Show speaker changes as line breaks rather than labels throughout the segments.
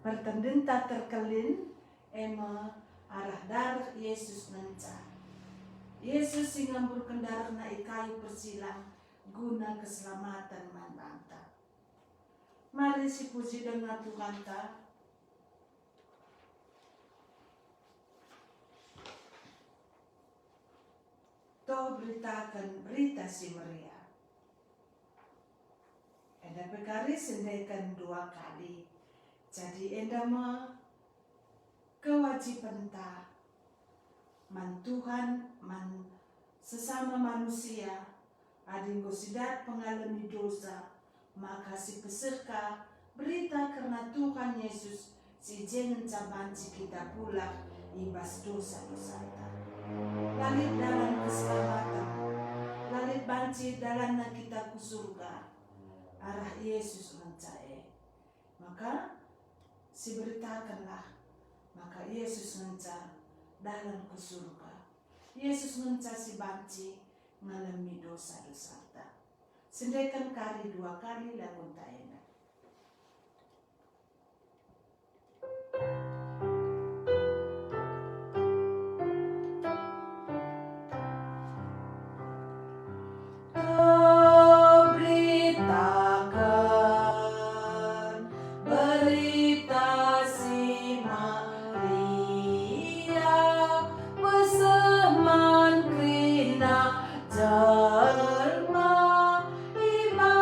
Pertendenta terkelin ema arah darah Yesus nanca. Yesus sing ngambulkan darah na kayu persilang guna keselamatan manbanta. Mari si puji dengan Tuhan ta. To beritakan berita si Maria. Enda pekari sendekan 2 kali. Jadi enda ma kewajiban ta man Tuhan man sesama manusia adinggo sidat pengalami dosa maka si peserta berita karena Tuhan Yesus si jangan cabanci kita pula ibas dosa-dosa ta. Lalit dalam keselamatan, lalit banci dalam kita ku surga arah Yesus mencae. Maka si beritakanlah maka Yesus ngenca dalam ke surga. Yesus ngenca si banci ngalami dosa-dosa ta. Sendekan kali 2 kali lagun ta enak. Jalma iba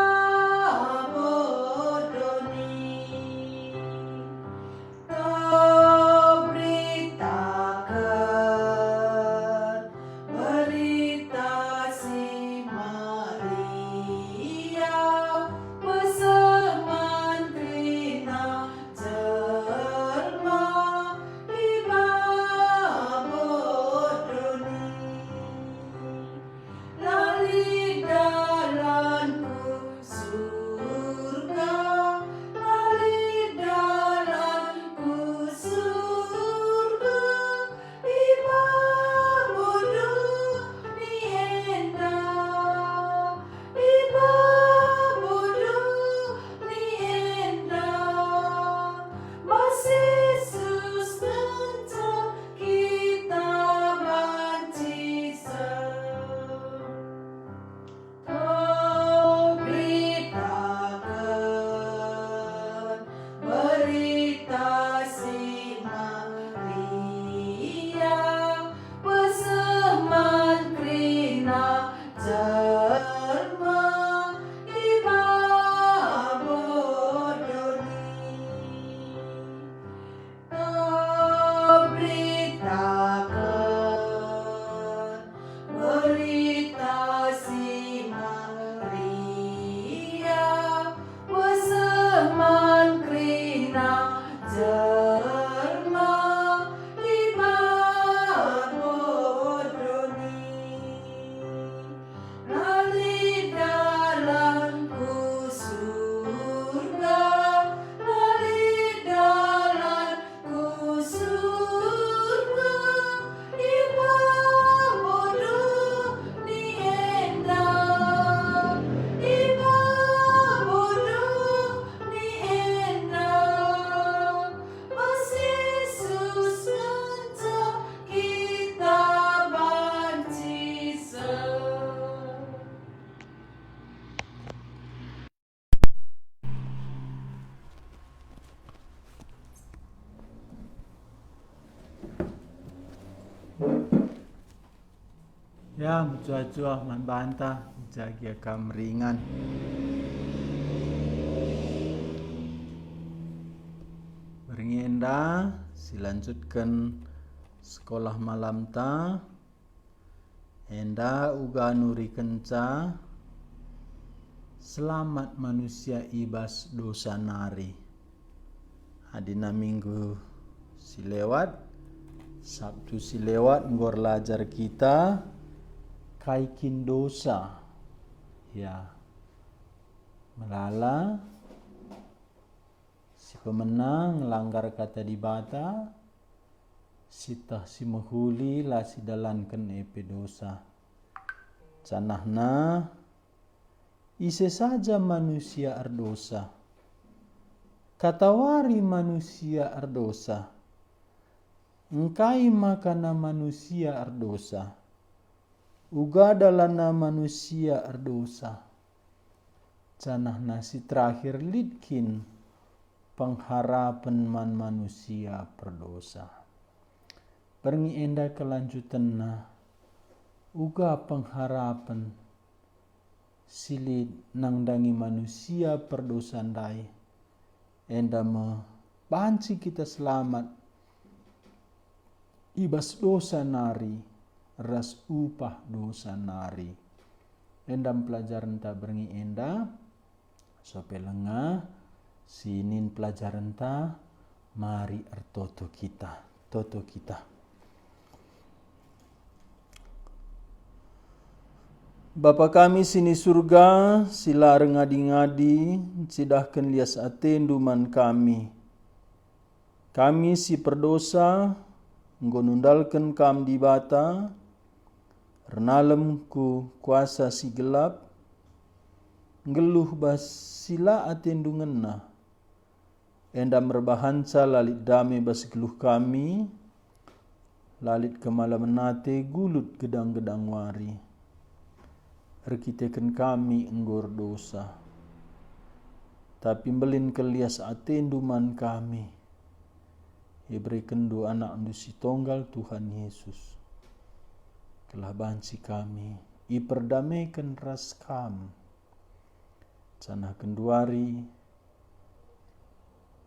Ya, mucua-cua man banta jaga kamringan. Beringenda silanjutkan sekolah malam ta. Enda uga nuri kenca selamat manusia ibas dosa nari. Adina minggu silewat, Sabtu silewat ngor lajar kita kaikin dosa. Ya, melala si pemenang langgar kata di bata, sitah si mahuli la si dalankan epe dosa. Canahna ise saja manusia ardosa, katawari manusia ardosa, engkai makana manusia ardosa, uga dalana manusia ardosa. Canahna si terakhir lidkin pengharapan man manusia perdosa. Pergi enda kelanjutanna uga pengharapan silid nangdangi manusia perdosa dai. Enda banci kita selamat ibas dosa nari, ras upah dosa nari. Endam pelajaran ta berngi enda sope lengah sinin pelajaran ta mari ertoto kita, toto kita. Bapa kami sini surga, sila ngadi-ngadi, cidahkan lias atendu man kami. Kami si perdosa, ngonundalkan kam di bata, renalem ku kuasa si gelap, ngeluh bas sila atendu ngena. Enda merbahanca lalit dame bas geluh kami, lalit kemalam nate gulut gedang-gedang wari. Rekiteken kami enggor dosa, tapi belin kelias atendu man kami. Berikan doa anak si tonggal Tuhan Yesus. Kelah banci kami, iperdamaikan ras kam. Canah kenduari,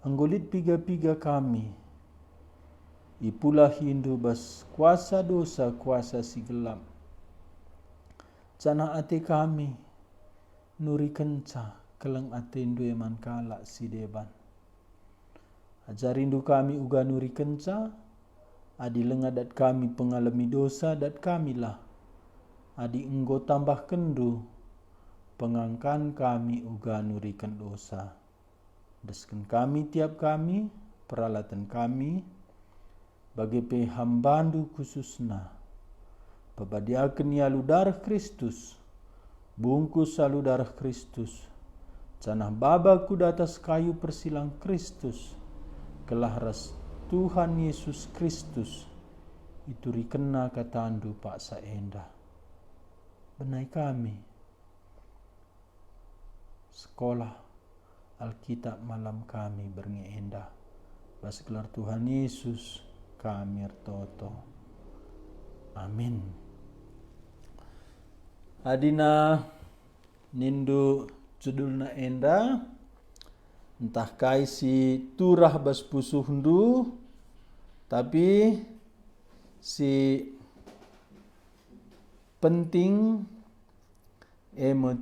anggolit piga-piga kami. Ipulah hindu bas kuasa dosa, kuasa si gelap. Canah ate kami, nuri kenca, keleng atendu eman kalak si deban. Ajarindu kami uga nuri kenca, adi lengadat kami pengalami dosa dat kamilah. Adi enggo tambah kendu, pengangkan kami uga nurikan dosa. Desken kami tiap kami, peralatan kami, bagi pehambandu khususna. Pebadiaken yalu darah Kristus, bungkus salu darah Kristus, canah babaku datas kayu persilang Kristus, kelah ras Tuhan Yesus Kristus, itu rikena katandu Pak Saenda. Benai kami, sekolah Alkitab malam kami berngeenda, bas gelar Tuhan Yesus kami ertoto. Amin. Adina nindu judulna enda, entah kai si turah bas pusuhndu, tapi si penting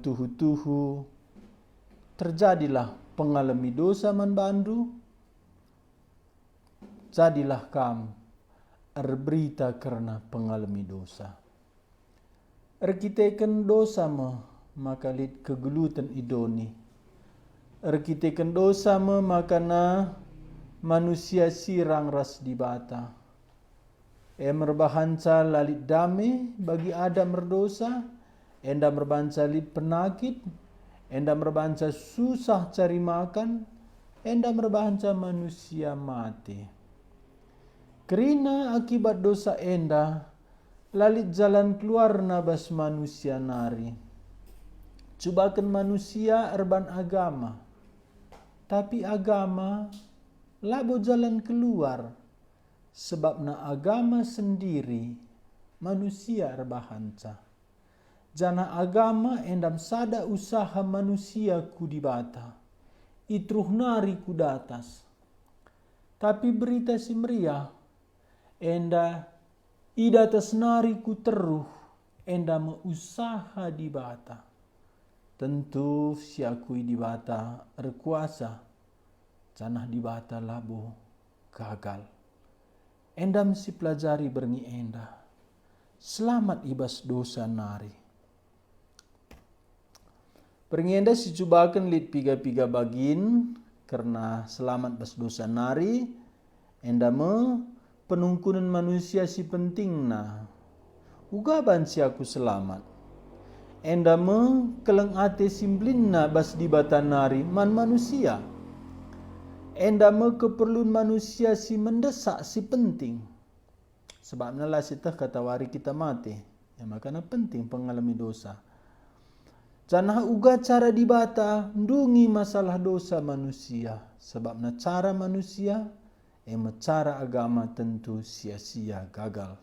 tuhu-tuhu terjadilah pengalami dosa man bandu, jadilah kam erberita karena pengalami dosa. Erkiteken dosa maka lid kegelutan idoni. Erkiteken dosa makana manusia sirang ras di bata. Merbahanca lalit dame bagi Adam berdosa, enda merbanca lid penakit, enda merbanca susah cari makan, enda merbanca manusia mati. Kerina akibat dosa enda, lalit jalan keluar nabas manusia nari. Cubakan manusia erban agama, tapi agama labo jalan keluar, sebab na agama sendiri manusia rebahanca. Jana agama endam sada usaha manusia ku dibata. Itruh nari ku datas. Tapi berita si meriah enda ida tasnari ku teruh enda meusaha dibata. Tentu siakui dibata rekuasa. Janah dibata labo gagal. Endam si pelajari berngi enda. Selamat ibas dosa nari. Perngienda si cubakan lit piga-piga bagin karena selamat bas dosa nari enda me penungkunan manusia si penting na ugaban si aku selamat enda me keleng ate simblinna bas di bata nari man manusia enda me keperluan manusia si mendesak si penting sebabnya lah sitah kata wari kita mati ya makanya penting pengalami dosa. Janah uga cara dibata ndungi masalah dosa manusia. Sebabna cara manusia cara agama tentu sia-sia gagal.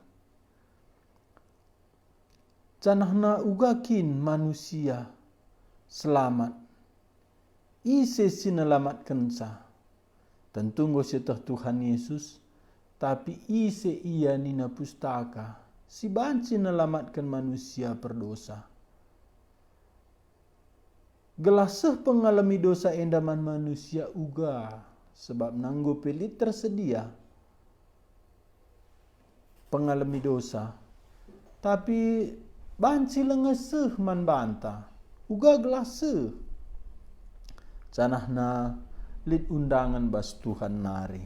Janah na ugakin manusia selamat. Ise sinelamatkan sa. Tentu ngositah Tuhan Yesus. Tapi ise ia nina pustaka. Si banci nelamatkan manusia berdosa. Gelasah pengalami dosa endaman manusia uga sebab nanggo pelit tersedia pengalami dosa tapi banci lengeseh man banta uga gelasah canahna lit undangan bas Tuhan nari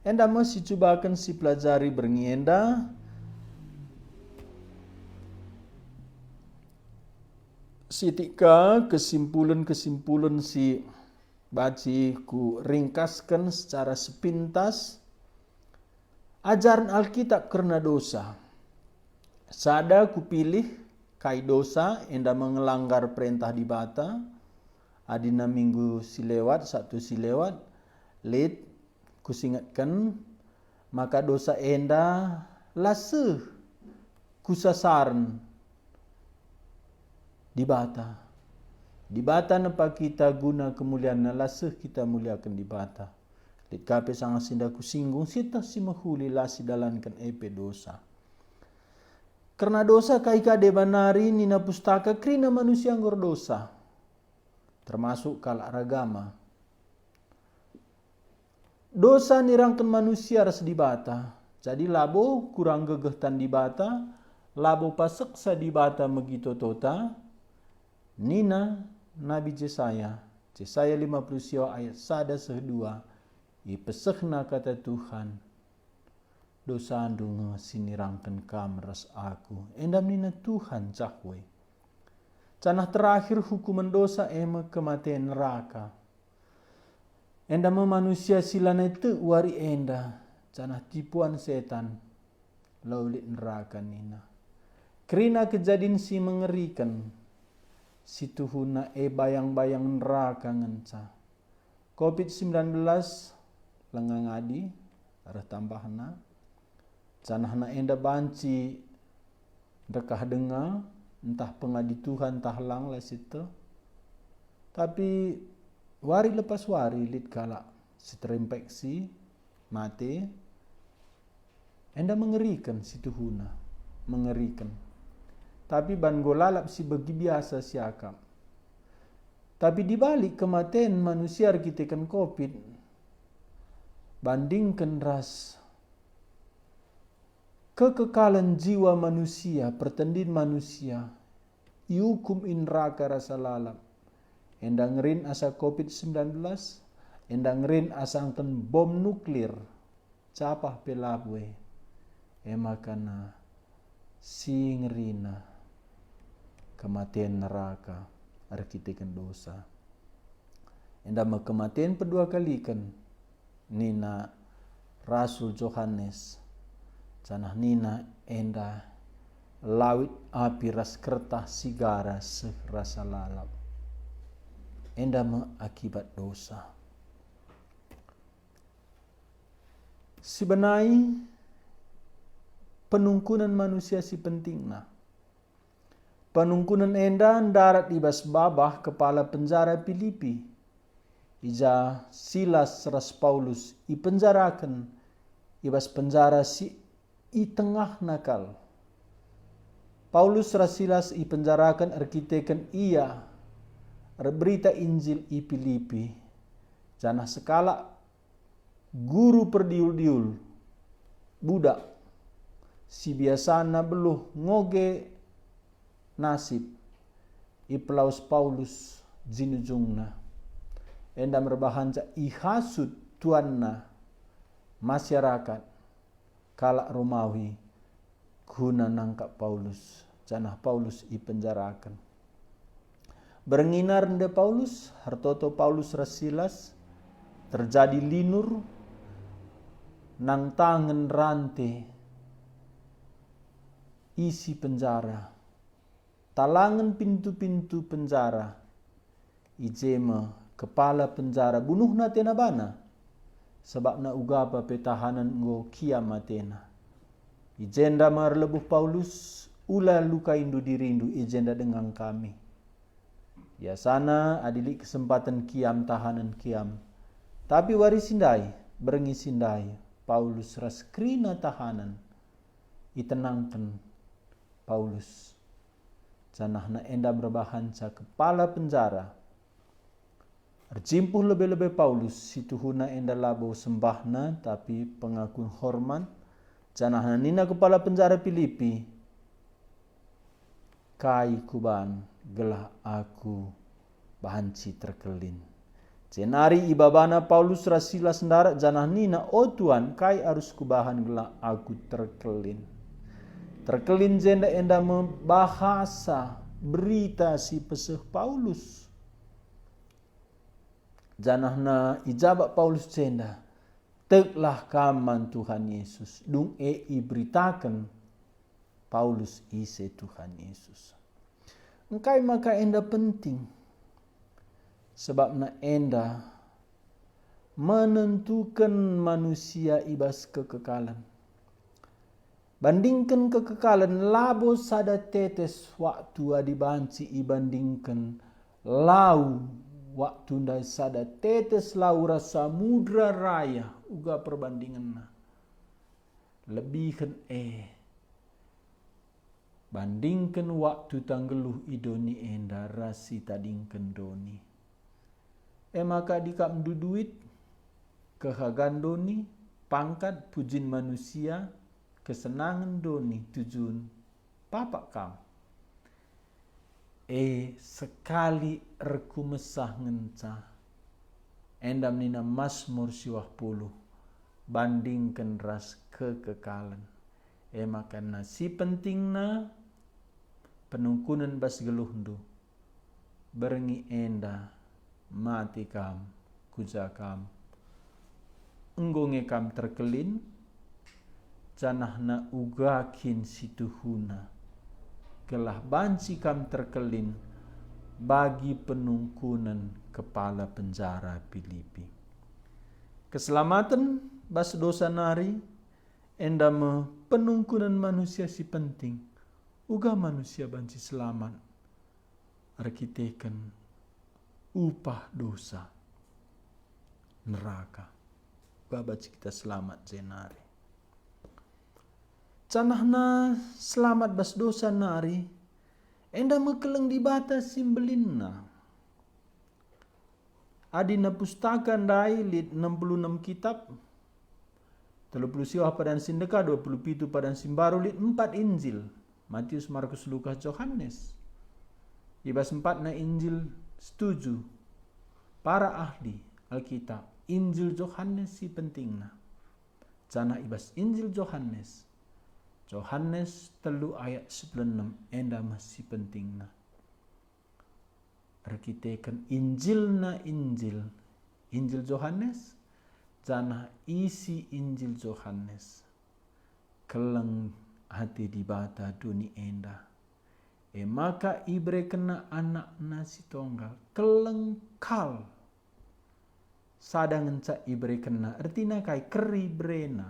enda masih cubakan si pelajari berngienda sitika kesimpulan-kesimpulan si baci ku ringkaskan secara sepintas ajaran Alkitab karena dosa. Sada ku pilih kai dosa enda mengelanggar perintah dibata. Adina minggu silewat satu silewat lid ku singatkan maka dosa enda laseh kusasaran dibata napa kita guna kemuliaan laseh kita muliakan dibata lit kape sangat sindaku singgung sita si mahuli lasi dalankan epe dosa karena dosa kai kade banari nina pustaka krina manusia ngor dosa termasuk kalak ragama dosa nirangkan manusia ras dibata jadi labo kurang gegehtan dibata labo paseksa dibata megito tota Nina Nabi Yesaya 50 ayat 1-2 ipesehna kata Tuhan dosa andung sinirangkan kamras aku endam nina Tuhan cakwe canah terakhir hukuman dosa kematian neraka endam manusia silana itu wari enda canah tipuan setan laulit neraka nina kerina kejadian si mengerikan situhuna bayang-bayang neraka ngenca. COVID-19 lengang adi arah tambahna. Canahna enda banci dekah denga entah pengadi Tuhan entah lang lah situ. Tapi wari lepas wari lit kala terinfeksi mati enda mengerikan situhuna mengerikan. Tapi ban golalap si bagi biasa siakam. Tapi dibalik kematian manusia kita kan COVID, bandingkan ras kekekalan jiwa manusia, pertendin manusia, iukum in raka rasa lalap. Endang rin asa COVID-19, endang rin asa angkan bom nuklir, capah pelabwe, emakana singrina. Kematian neraka arkitekan dosa enda kematian kedua kali kan nina Rasul Yohanes canah nina enda lawit api ras kertas sigara serasa lalap enda akibat dosa sebenarnya penungkunan manusia si pentingna. Penungkunan enda darat ibas babah kepala penjara Filipi. Ija Silas ras Paulus ipenjarakan ibas penjara si i tengah nakal. Paulus ras Silas ipenjarakan arkiteken ia berita Injil i Filipi. Janah sekala guru perdiul-diul budak si biasana beluh ngoge nasib ipelaus Paulus jinujungna enda merbahanca ihasud tuanna masyarakat kalak Romawi guna nangkap Paulus. Janah Paulus ipenjarakan. Berenginar nde Paulus hartoto Paulus ras Silas terjadi linur nang tangan rante isi penjara, talangan pintu-pintu penjara, ijema kepala penjara bunuh na tena bana, sebab na ugapa petahanan ngo kiamatena. Ijenda marlebuh Paulus, ula luka indu dirindu ijenda dengan kami. Ya sana adili kesempatan kiam tahanan kiam, tapi warisindai berengi sindai Paulus raskrina tahanan itenangkan Paulus. Janahna enda berbahanca kepala penjara. Erjimpuh lebih-lebih Paulus situhuna enda labo sembahna tapi pengakuan hormat. Janahna nina kepala penjara Filipi. Kai kuban gelah aku bahanci terkelin. Jenari ibabana Paulus rasila sendara janah nina o Tuhan kai arus kubahan gelah aku terkelin. Terkelin jenda enda membahasa berita si peseh Paulus. Janahna ijabak Paulus jenda. Teklah kaman Tuhan Yesus. Dung iberitakan Paulus ise Tuhan Yesus. Engkai maka enda penting. Sebab na enda menentukan manusia ibas kekekalan. Bandingkan kekekalan labo sada tetes waktu adibanci ibandingkan lau waktu nda sada tetes lau rasa samudra raya uga perbandingan na. Lebihkan bandingkan waktu tanggeluh idoni enda rasi tadingkan doni. Maka dikap duit kehagan doni pangkat pujin manusia kesenangan doni tujuan papak kam. Sekali erku mesah ngenca endam nina Mazmur 20 bandingkan ras kekekalan. Maka nasi pentingna penungkunan bas geluhdu berengi enda mati kam kuja kam enggonge kam terkelin janahna ugakin situhuna gelah banci kam terkelin bagi penungkunan kepala penjara Filipi. Keselamatan bas dosa nari enda penungkunan manusia si penting uga manusia banci selamat arkiteken upah dosa neraka babaci kita selamat jenari. Canahna selamat bas dosa nari enda mekeleng di bata simbelinna. Adina pustaka ndai lit 66 kitab 30 siwah padan sindeka 27 padan simbaru lit 4 Injil Matius, Markus, Lukas, Yohanes. Ibas 4 na Injil setuju para ahli Alkitab Injil Yohanes si pentingna. Jana ibas Injil Yohanes 3 ayat 96 enda masih pentingna. Arkiteken Injilna Injil Yohanes jana isi Injil Yohanes keleng hati di bata duni enda. Maka ibre kena anak nasi tonggal kelengkal sadang enca ibre kena artina kai keri brena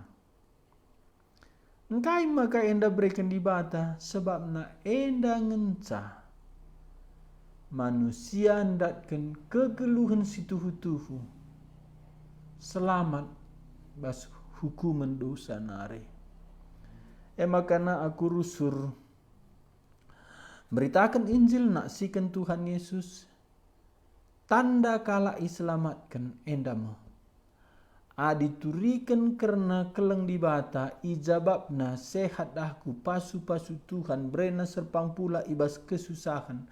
Engkai maka enda berikan di bata sebab na enda ngenca manusia ndatkan kegeluhan situhu-tuhu selamat bas hukuman dosa nare. Makana aku rusur beritakan Injil nak sikan Tuhan Yesus tanda kala iselamatkan endama aditurikan karena keleng di bata ijababna sehat aku pasu-pasu Tuhan brena serpang pula ibas kesusahan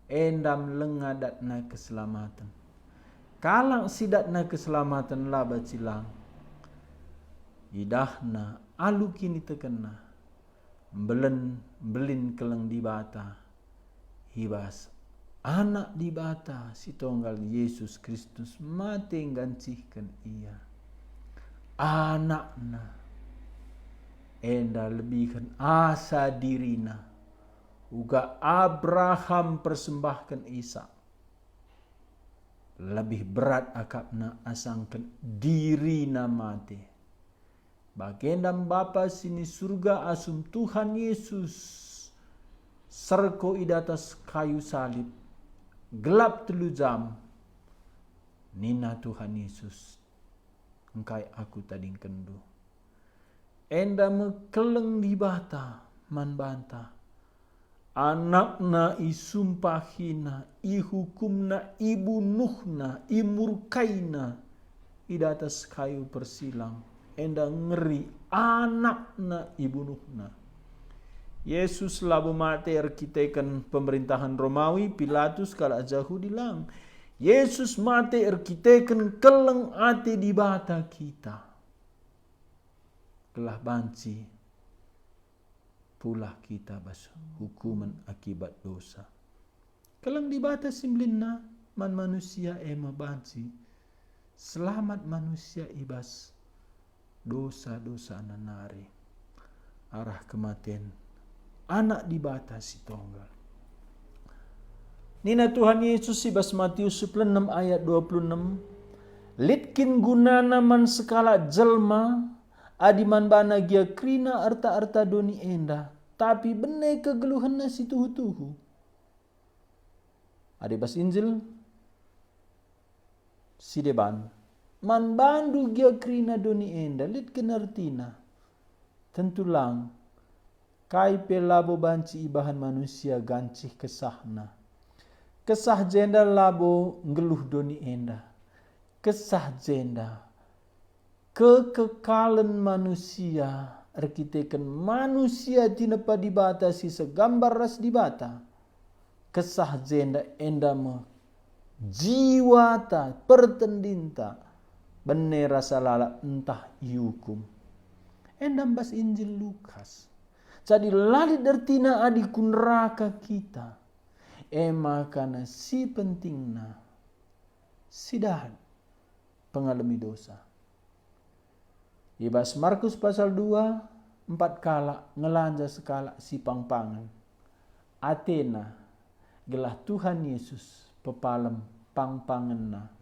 endam lengadatna keselamatan. Kalang sidatna keselamatan laba cilang idahna alu kini tekena belin keleng di bata hibas anak di bata si tonggal Yesus Kristus mati gancihkan ia anakna enda lebihkan asa dirina uga Abraham persembahkan Ishak lebih berat akapna asangkan dirina mati bagendam Bapa sini surga asum Tuhan Yesus serko idatas kayu salib gelap 3 jam nina Tuhan Yesus engkai aku tading kendu enda mekeleng di bata man banta anakna isumpahina ihukumna ibunuhna imurkaina idatas kayu persilang enda ngeri anakna ibunuhna. Yesus labu mati erkitekan pemerintahan Romawi Pilatus kala jauh dilang Yesus mati erkitekan keleng ate di bata kita kelah banci pula kita bas hukuman akibat dosa keleng di bata simlinna man manusia ema banci selamat manusia ibas dosa-dosa nanare arah kematian anak di bata si tonggal. Nina Tuhan Yesus ibas Matius 6 ayat 26 litkin gunana man sekala jelma adiman bana gia krina arta-arta doni enda tapi bene kegeluhanna si tuhu-tuhu. Adi bas Injil si deban man bandu gia krina doni enda litkin artina tentulang kai pelabo banci ibahan manusia gancih kesahna. Kesah jenda labo ngeluh doni enda. Kesah jenda kekekalan manusia arkiteken manusia tinepa di bata si segambar ras di bata. Kesah jenda enda me jiwata pertendinta bene rasa lala entah iukum. Endam bas Injil Lukas. Jadi lalit dertina adi kunraka kita. Makana si pentingna sidahan pengalami dosa. Ibas Markus pasal 2 4 kala ngelanja sekala si pangpangan. Athena gelah Tuhan Yesus pepalem pangpangenna.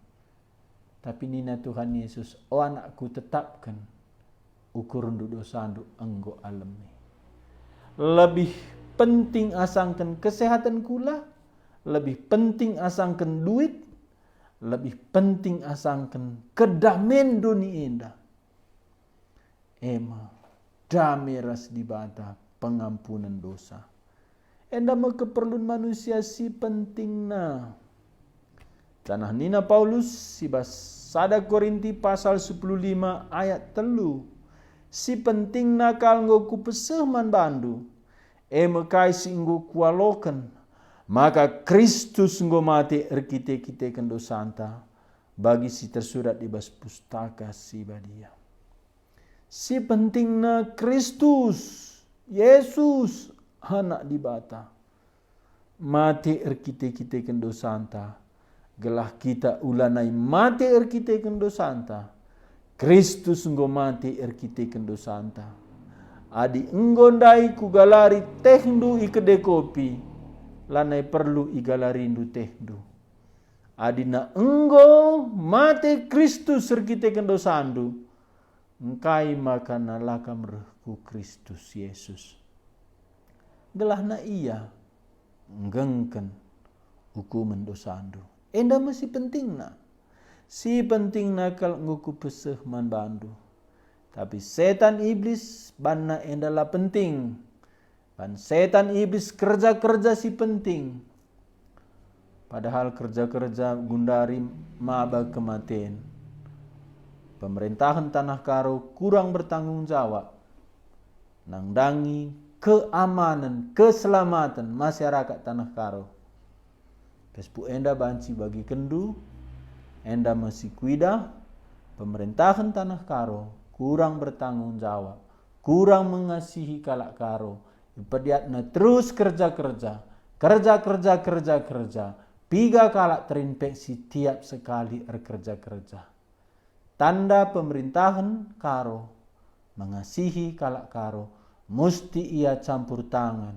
Tapi nina Tuhan Yesus o anakku tetapkan ukur dosandu enggo alami. Lebih penting asangkan kesehatan kula, lebih penting asangkan duit, lebih penting asangkan kedamen doni enda. Damai ras di bata pengampunan dosa. Enda me keperluan manusia si pentingna. Tanah nina Paulus sibas sada Korinti pasal 15 ayat 3. Si pentingna kalnggo kupeseh man bandu. Mekai si inggo kualoken. Maka Kristus nggo mati erkite-kite kendo santa bagi si tersurat di bas pustaka si badia. Si pentingna Kristus, Yesus anak di bata. Mati erkite-kite kendo santa. Gelah kita ulanai mati erkite kendo santa. Kristus nggo mati erkite kendo santa. Adi enggondai kugalari tehdu ikede kopi. Lanai perlu igalarindu tehdu. Adina enggo mate Kristus serkite kendo sandu. Engkai makana lakam reh ku Kristus Yesus. Gelahna ia nggengken hukuman dosa andu. Enda masih pentingna. Si pentingna kal nguku peseh man bandu. Tapi setan iblis banna enda lah penting. Ban setan iblis kerja-kerja si penting. Padahal kerja-kerja gundari maba kematian. Pemerintahan tanah karo kurang bertanggung jawab. Nangdangi keamanan, keselamatan masyarakat tanah karo. Kespu enda banci bagi kendu, enda masih kuida, pemerintahan tanah karo kurang bertanggung jawab, kurang mengasihi kalak karo. Pediatna terus kerja-kerja, piga kalak terinfeksi tiap sekali kerja-kerja. Tanda pemerintahan karo mengasihi kalak karo, mesti ia campur tangan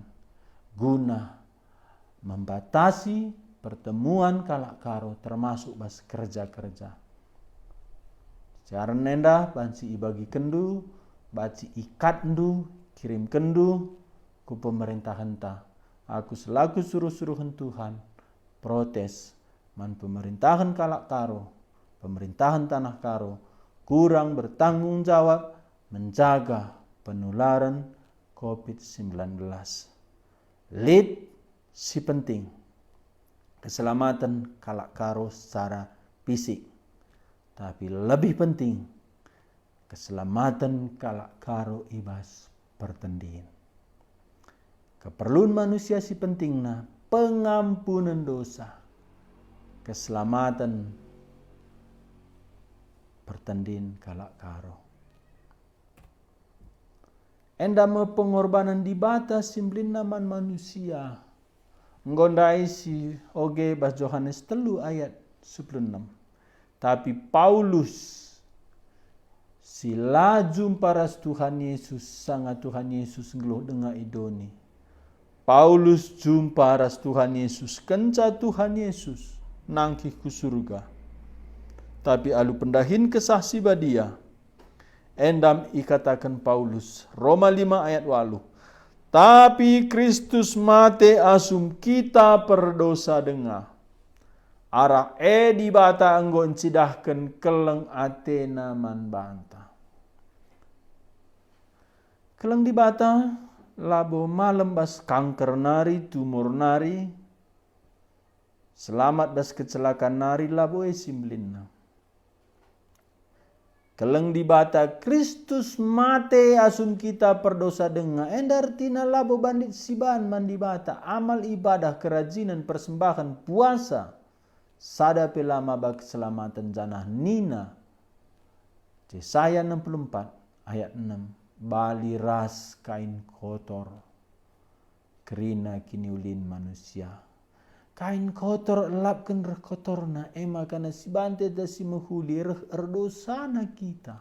guna membatasi pertemuan kalak karo termasuk bas kerja-kerja. Secara nenda banci ibagi kendu, banci ikat ndu, kirim kendu ku pemerintahan ta. Aku selaku suruh-suruhan Tuhan protes man pemerintahan kalak karo, pemerintahan tanah karo kurang bertanggung jawab menjaga penularan COVID-19. Lead si penting keselamatan kalak karo secara fisik, tapi lebih penting keselamatan kalak karo ibas pertendin. Keperluan manusia si pentingna pengampunan dosa, keselamatan pertendin kalak karo. Enda me pengorbanan dibatas simplin naman manusia. Nggondai si oge bas Yohanes 3 ayat 16. Tapi Paulus si laju paras Tuhan Yesus sangat Tuhan Yesus ngeluh dengan idoni. Paulus jumpa ras Tuhan Yesus, kenca Tuhan Yesus nangkih ku surga. Tapi alu pendahin kesaksi badia. Endam ikatakan Paulus, Roma 5 ayat 8. Tapi Kristus mate asum kita perdosa denga. Arah di bata anggon cidahkan keleng atena man banta. Keleng di bata labo malam bas kanker nari, tumor nari, selamat bas kecelakaan nari labo simlinna. Keleng di bata Kristus mate asum kita perdosa denga. Endar tina labo bandit siban mandi bata amal ibadah kerajinan persembahan puasa sada pelama bak keselamatan janah nina. Yesaya 64 ayat 6. Bali ras kain kotor kerina kini ulin manusia. Kain kotor elapkan kotorna ema kana si bante da si menghuli erdosana kita.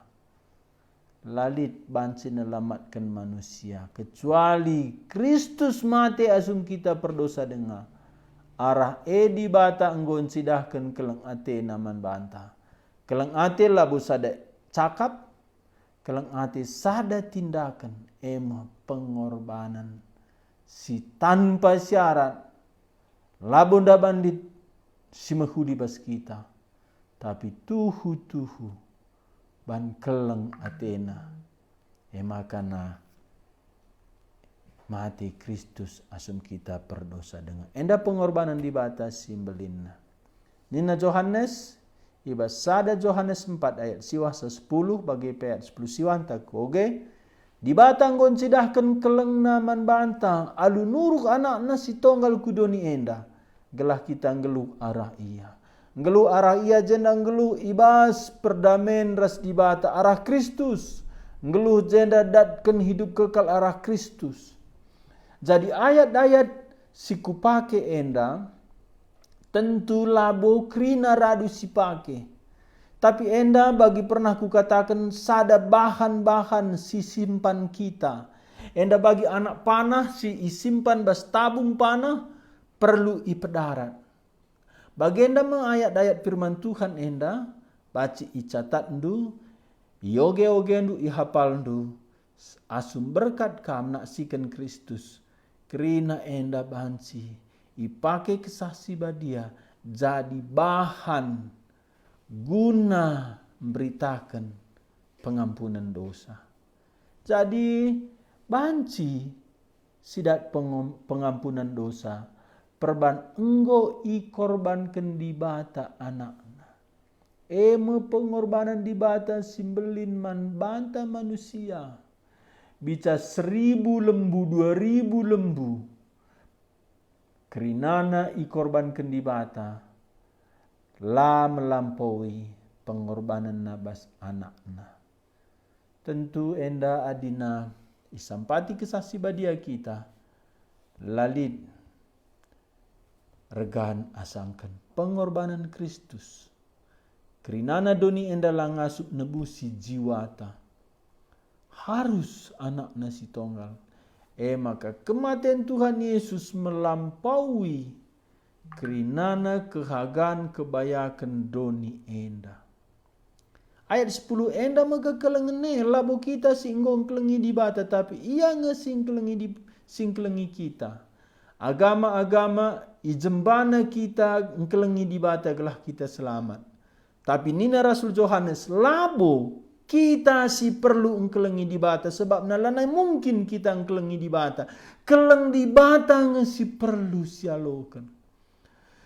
Lalit banci nelamatkan manusia kecuali Kristus mate asum kita perdosa denga. Arah di bata enggon sidahkan keleng ate naman banta. Keleng ate labu sada cakap, keleng ate sada tindakan ema pengorbanan si tanpa syarat labunda bandit si mahudi bas kita tapi tuhu ban keleng atena ema kana mati Kristus asum kita perdosa dengan enda pengorbanan dibatas simbelinna nina Yohanes iba sada Yohanes 4 ayat siwasa 10 bagi ayat 10 siwan takoge dibatang gon sidahkan keleng naman bantang alu nuruk anakna si tonggal kudoni enda gelah kita ngeluh arah iya. Ngeluh arah iya jenda ngeluh ibas perdamen ras dibata arah Kristus. Ngeluh jenda datkan hidup kekal arah Kristus. Jadi ayat-ayat si kupake enda tentu labo krina radu si pake. Tapi enda bagi pernah kukatakan sada bahan-bahan si simpan kita. Enda bagi anak panah si isimpan bas tabung panah perlu ipedarat. Bagenda ayat-ayat firman Tuhan enda baci icatat ndu, ioge-oge ndu ihapal ndu, asum berkat kam naksikan Kristus, kerina enda banci ipake kesaksi badia jadi bahan guna memberitakan pengampunan dosa. Jadi banci sidat pengampunan dosa perban enggo i korbankan di bata anakna. Eme pengorbanan di bata simbelin man banta manusia. Bica 1000 lembu, 2000 lembu. Kerinana i korbankan di bata. La melampaui pengorbanan nabas anakna. Tentu enda adina isampati kesaksi badia kita. Lalit regan asangkan pengorbanan Kristus. Kerinana doni enda langasup nebusi jiwata. Harus anak nasi tonggal. Maka kematian Tuhan Yesus melampaui kerinana kehagan kebayakan doni enda. Ayat 10 enda maka kelengene labo kita singgong kelengi di bata tapi ia ngesing kelengi kita. Agama-agama ijembana kita ngkelengi di bata gelah kita selamat. Tapi nina Rasul Yohanes labo kita si perlu ngkelengi di bata sebab nalanai mungkin kita ngkelengi di bata. Keleng di bata ngesi perlu sialokan.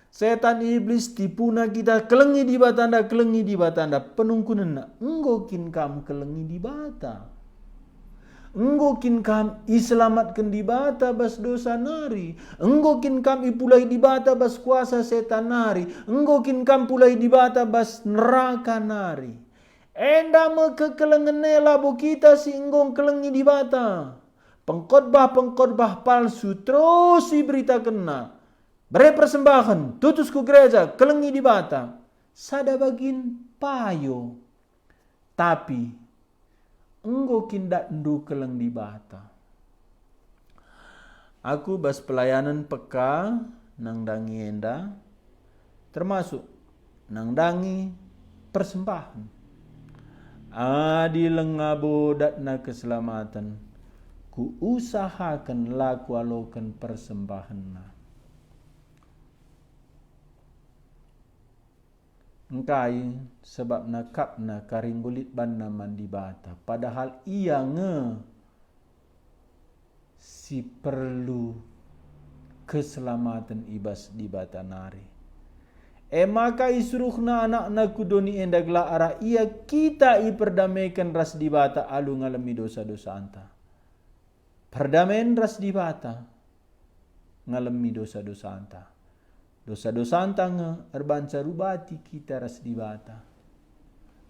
Setan iblis tipuna kita kelengi di bata anda penungkunan enggokin kam kelengi di bata. Enggokin kam iselamatkan di bata bas dosa nari. Enggokin kam ipulai di bata bas kuasa setan nari. Enggokin kam pulai di bata bas neraka nari. Enda mekekelengene labo kita si enggong kelengi di bata. Pengkhotbah palsu terus diberita kena. Beri persembahan, tutus ku gereja, kelengi di bata. Sada bagin payo. Tapi enggo kindak ndu keleng di bata. Aku bas pelayanan peka nang dangi enda termasuk nang dangi persembahan. Adi lengabo datna keselamatan ku usahakan laku alokan persembahan. Engkai sebab nakapna karinggulit banna mandi bata. Padahal ia si perlu keselamatan ibas di bata nari. Maka isuruhna anak-anak kudoni endagla ara ia kita iperdamaikan ras di bata alu ngalami dosa-dosa anta. Perdamaian ras di bata ngalami dosa-dosa anta. Dosa-dosa antang erbanca rubati kita ras di bata.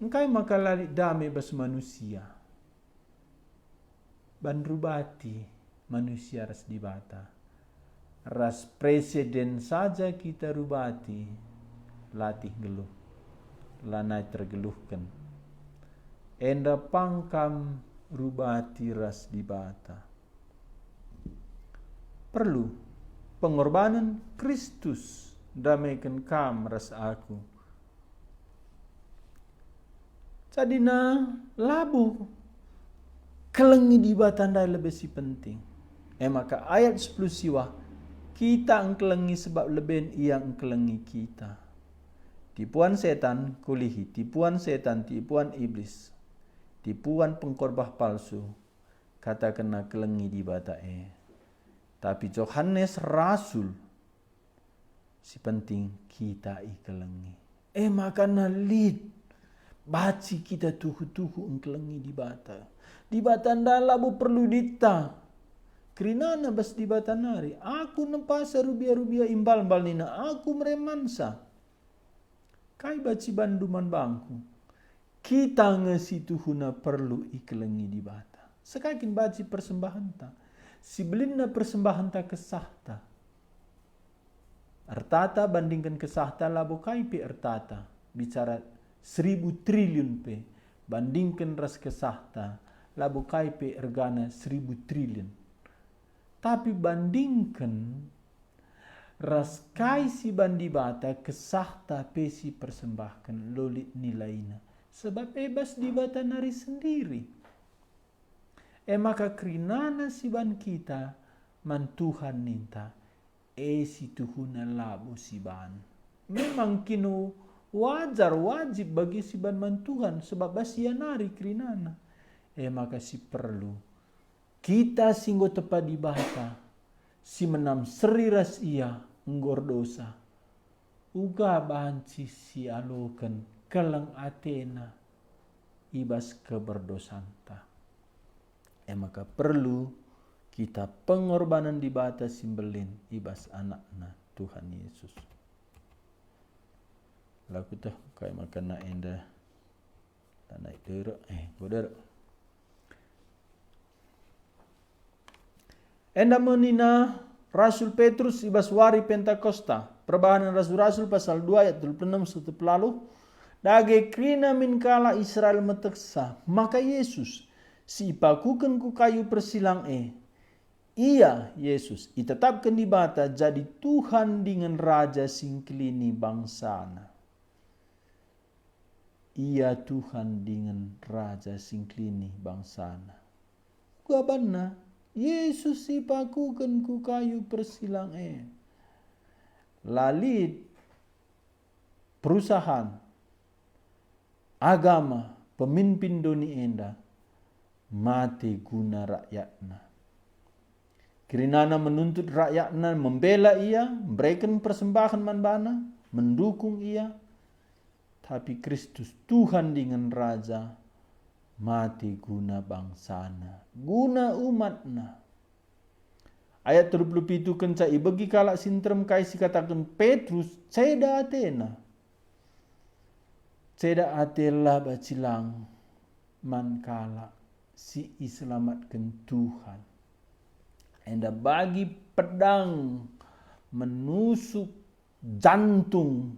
Engkai maka lari damai bas manusia. Ban rubati manusia ras di bata. Ras presiden saja kita rubati. Latih geluh. Lanai tergeluhkan. Enda pangkam rubati ras di bata. Perlu pengorbanan Kristus damaikan kam ras aku. Jadina labu kelengi di batanda lebih si penting. Maka ayat 10 siwa kita engkelengi sebab lebih ia engkelengi kita. Tipuan setan kulihi, tipuan setan, tipuan iblis, tipuan pengkorbah palsu kata kena kelengi di bata Tapi Yohanes Rasul si penting kita ikelengi. Maka nalit baci kita tuhu-tuhu engkelengi di bata. Di bata ndalabu perlu dita. Kerinana bas di bata nari. Aku nempasa rubia-rubia imbal-imbal nina. Aku meremansa. Kai baci banduman bangku. Kita ngesituhuna perlu ikelengi di bata. Sekakin baci persembahan ta. Si belinna persembahan ta kesahta. Ertata bandingkan kesahta labo kaipe ertata. Bicara 1000 triliun pe. Bandingkan ras kesahta. Labo kaipe ergana 1000 triliun. Tapi bandingkan ras kai si bandi bata kesahta pe si persembahkan lolit nilainya. Sebab bebas di bata nari sendiri. maka kerinana siban kita man Tuhan ninta si tuhuna labo siban. Memang kinu wajib bagi siban man Tuhan sebab basia nari kerinana. Maka si perlu kita singgo tepat di bata si menam seriras ia nggor dosa. Uga banci si aloken kelang Athena ibas keberdosanta. Maka perlu kita pengorbanan di bata simbelin ibas anakna Tuhan Yesus. Laku teh kayak makan enda tanah itu boder. Enda menina Rasul Petrus ibas wari Pentakosta. Perbahanan Rasul-Rasul pasal 2 ayat 26 satu pelalu. Dage krina min kala Israel meteksa. Maka Yesus si ipakukan ku kayu persilang Iya Yesus itetapkan di bata jadi Tuhan dengan Raja singklini bangsana. Iya Tuhan dengan Raja singklini bangsana. Guabana Yesus ipakukan ku kayu persilang Lalit perusahaan agama pemimpin doni enda mati guna rakyatna. Kirinana menuntut rakyatna membela ia, memberikan persembahan manbana, mendukung ia. Tapi Kristus Tuhan dengan Raja mati guna bangsana, guna umatna. Ayat 37 kencai bagi kalak sintrem kaisi katakan Petrus ceda Athena. Ceda Athena bacilang man kalak si iselamatkan Tuhan. Enda bagi pedang menusuk jantung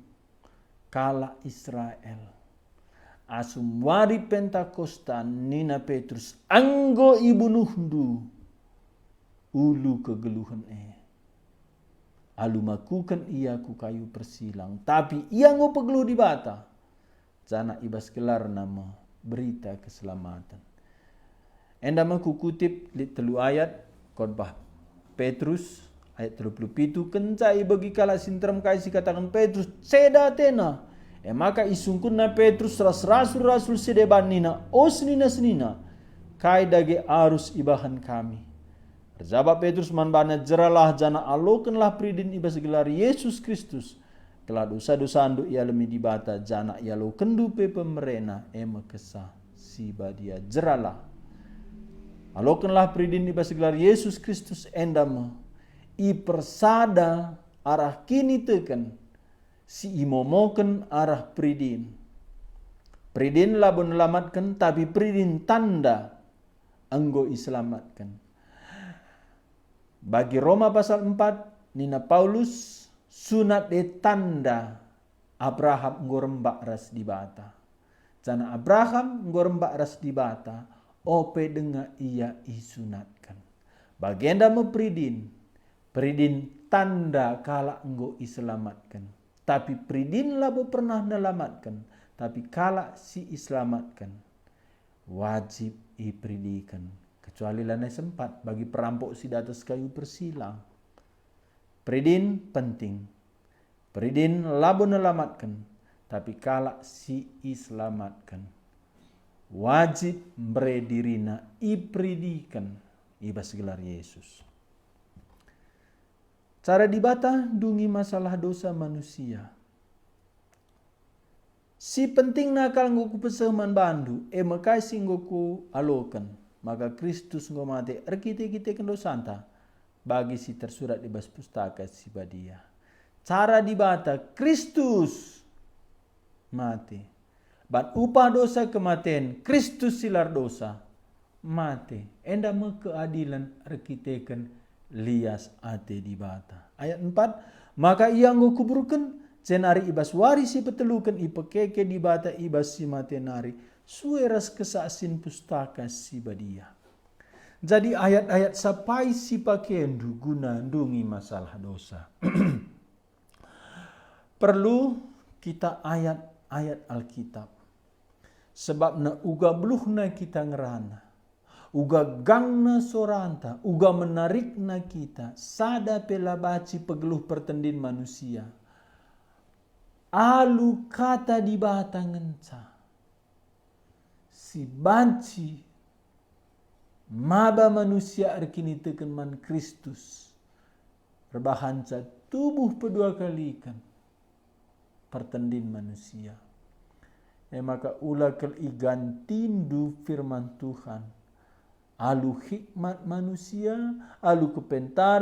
kala Israel. Asum wari Pentakosta nina Petrus anggo ibunuhdu ulu kegeluhan alumakukan ia ku kayu persilang tapi ia ngopegelu di bata jana ibas gelar nama berita keselamatan. Enda maku kutip li telu ayat khotbah Petrus ayat 37 kencai bagi kala sintrem kaisi katakan Petrus ceda Athena. Maka isungkunna Petrus rasul-rasul sedeban nina senina kai dage arus ibahan kami. Terjawab Petrus manbana jeralah jana alokenlah pridin ibas gelar Yesus Kristus. Kelah dosa-dosa andu ia lemi di bata jana ia lo kendupe pemerena kesah si badia jeralah. Alokenlah pridin ibas gelar Yesus Kristus endama i persada arah kini teken si imomoken arah pridin. Pridin labon lamatkan tapi pridin tanda anggo iselamatkan. Bagi Roma pasal 4 nina Paulus sunat de tanda Abraham ngorembak ras di bata. Jana Abraham ngorembak ras di bata ope denga ia isunatkan. Bagenda mepridin tanda kala enggo iselamatkan. Tapi pridin labo pernah nelamatkan. Tapi kala si iselamatkan wajib ipridikan. Kecuali lanai sempat bagi perampok si datas kayu persilang. Pridin penting. Pridin labo nelamatkan. Tapi kala si iselamatkan wajib beredirina ipridikan ibas gelar Yesus. Cara dibata dungi masalah dosa manusia. Si penting nakal ngoku peseman bandu mekai singgoku alokan. Maka Kristus ngomate erkite-kite kendo santa bagi si tersurat di bas pustaka si badia. Cara dibata Kristus mati. Ban upah dosa kematian Kristus silar dosa mati. Enda me keadilan erkiteken lias ate dibata. Ayat 4 maka ia ngokuburkan cenari ibas warisi petelukan ipekeke dibata ibas si matenari. Sueras kesasin pustaka si badia. Jadi ayat-ayat sapai si pakendu guna ndungi masalah dosa. Perlu kita ayat-ayat Alkitab. Sebab na uga bluhna kita ngerana. uga gangna soranta, uga menarikna kita, sada pelabaci pegeluh pertendin manusia. Alu kata di batangenca, si banci maba manusia arkini teken man Kristus, rebahanca tubuh pedua kalikan pertendin manusia. Maka ulah kel igantindu firman Tuhan. Alu hikmat manusia, alu kepentar